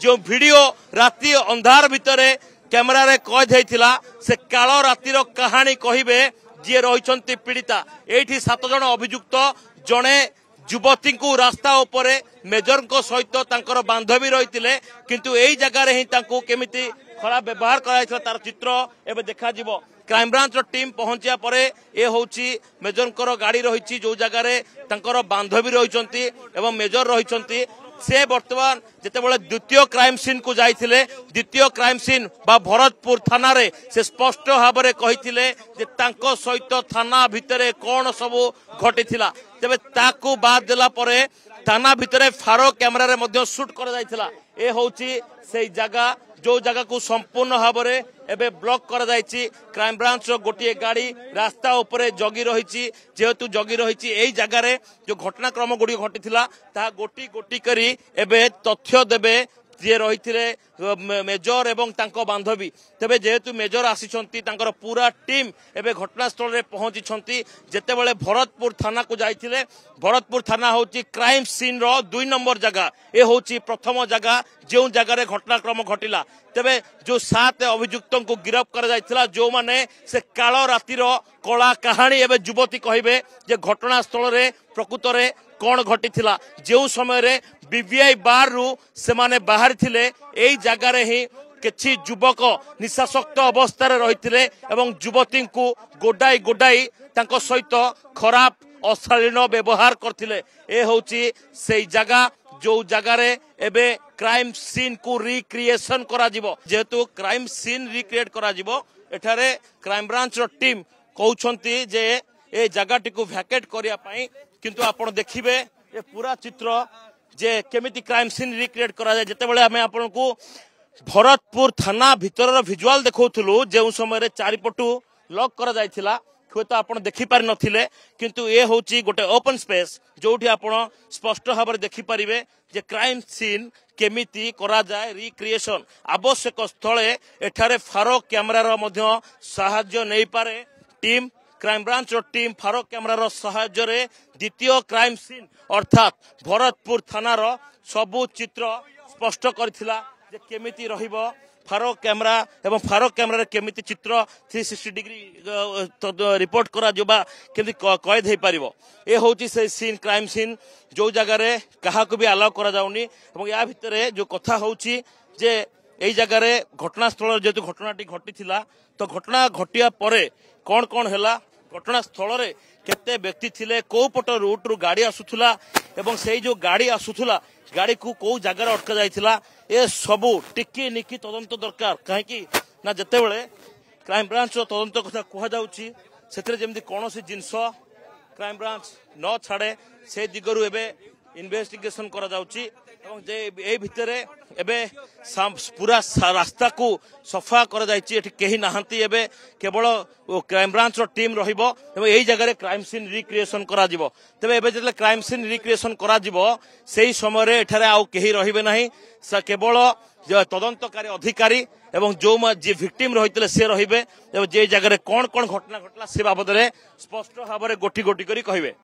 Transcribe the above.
जो वीडियो राति अंधार भितर कैमेरा रे कैद होइथिला से काल रातिर कहानी कहिबे जे रहिसंती पीड़िता। एठी 7 जन अभियुक्त जणे युवती को रास्ता उपरे मेजर को सहित तांकर बांधवी रही किंतु एई जगह रे ही तांको केमिति खराब व्यवहार कराइथिला तार चित्र एबे देखा जिवो। क्राइमब्रांच टीम पहुंचिया परे ए होची मेजर गाड़ी रही जो जगह रे तांकर बांधवी रही एवं मेजर रही से वर्तमान जितेबाला द्वितीय क्राइम सीन को जाइथिले द्वितीय क्राइम सीन बा भरतपुर थाना रे से स्पष्ट भाव में कहिथिले जे तांको सहित थाना भितरे कौन सब घटिथिला। तेबे ताकू बाद देला परे थाना भितरे फारो कैमेरा रे मध्य शूट कर जाइथिला। ए होची से जगह जो जगह को संपूर्ण भाव में एबे ब्लॉक कर जाइछि। क्राइम ब्रांच गोटे गाड़ी रास्ता उपरे जगी रही जेहेतु जगी रही एई जगह रे जो घटनाक्रम गुड़ी घटिथिला ता गोटी गोटी करी एबे तथ्य देबे जे रही मेजर एवं तांको बांधवी। तेबे जेहेतु मेजर आसीछंती तांकर पूरा टीम एबे घटनास्थल रे पहुंची जेतेबेले भरतपुर थाना को जाइथिले। भरतपुर थाना होची क्राइम सीन रो 2 नंबर जगह ए होची प्रथम जगह जो जगह रे घटनाक्रम घटिला। तेबे जो 7 अभियुक्तों को गिरफ्त कर जाइथिला जो माने से काल रातिर कला कहानी एबे युवती कहिबे जे घटनास्थल रे प्रकृत रे कौन घटिथिला। जो समय रे बीबीआई बार रु से माने बाहर थिले एई जगह रे ही किछि युवक निशाशक्त अवस्था रे रहिथिले एवं युवती को गोडाई गोडाई तांको सहित खराब अशालीन व्यवहार करथिले। ए होची से जगह जो जगह रे एबे क्राइम सीन को रिक्रिएशन करा जिवो। जेहेतु क्राइम सीन रिक्रिएट करा जिवो एठारे क्राइम ब्रांच रो टीम कहउछंती जे ए जगह को वैकेट करिया पई किंतु आपण देखिबे ए पूरा चित्र जे केमिति क्राइम सीन रिक्रिएट करा जाय। जेतेबेले हमें आपण को भरतपुर थाना भितर विजुअल देखौथुलु जे समय रे चारिपटु लॉक करा जायथिला हुए तो आपण देखि पारि नथिले किंतु ए होची गोटे ओपन स्पेस जोठी आपण स्पष्ट भाव में देखि परिबे जे क्राइम सीन केमिति करा जाय रिक्रिएशन। आवश्यक स्थले एठारे फारो कैमेरा रो मध्य सहाय्य नै पारे टीम क्राइम ब्रांच टीम फारो कैमेरा सहाय्य रे द्वितीय क्राइम सीन अर्थात भरतपुर थाना रो सबु चित्र स्पष्ट करथिला जे केमिति रहिबो फारो कैमेरा एवं फारो कैमेरा केमिति चित्र 360 डिग्री रिपोर्ट करा जोबा केमिति कैद हे परिबो। ए होची से सीन क्राइम सीन जो जगह रे कहा को भी अलाउ करा जाउनी एवं या भितरे जो कथा होची जे एई जगह रे घटनास्थल जेतु घटनाटी घटिथिला तो घटना घटिया परे कौन कौन हैला घटनास्थल रे केते व्यक्ति थिले को पट रूट रु गाड़ी आसुथुला एवं सेई जो गाड़ी आसुथुला गाड़ी को जगह अटका जाइथिला ए सबू टिकी निकी तदंत दरकार कहीं ना जेतेबेले क्राइम ब्रांच तदंत कथा कह जाउची सेतरे जेमदी कोनोसी जिंस क्राइम ब्रांच न छाड़े से दिगरु एबे इन्वेस्टिगेशन करा जाउची एवं जे ए भितरे एबे पूरा रास्ता को सफा करा जाइची एठी केही नाहंती एबे केवल क्राइम ब्रांच रो टीम रहिबो एवं एही जगह रे क्राइम सीन रिक्रिएशन करा जिवो। तबे एबे जेतले क्राइम सीन रिक्रिएशन करा जिवो सेही समय रे एठारे आउ केही रहिबे नाही केवल तदंतकारी अधिकारी एवं जो जे विक्टिम रहितले से रहिबे एवं जे जगह रे कोन कोन घटना घटला से बाबद रे स्पष्ट भाव में गोटी गोटी करी कहिबे।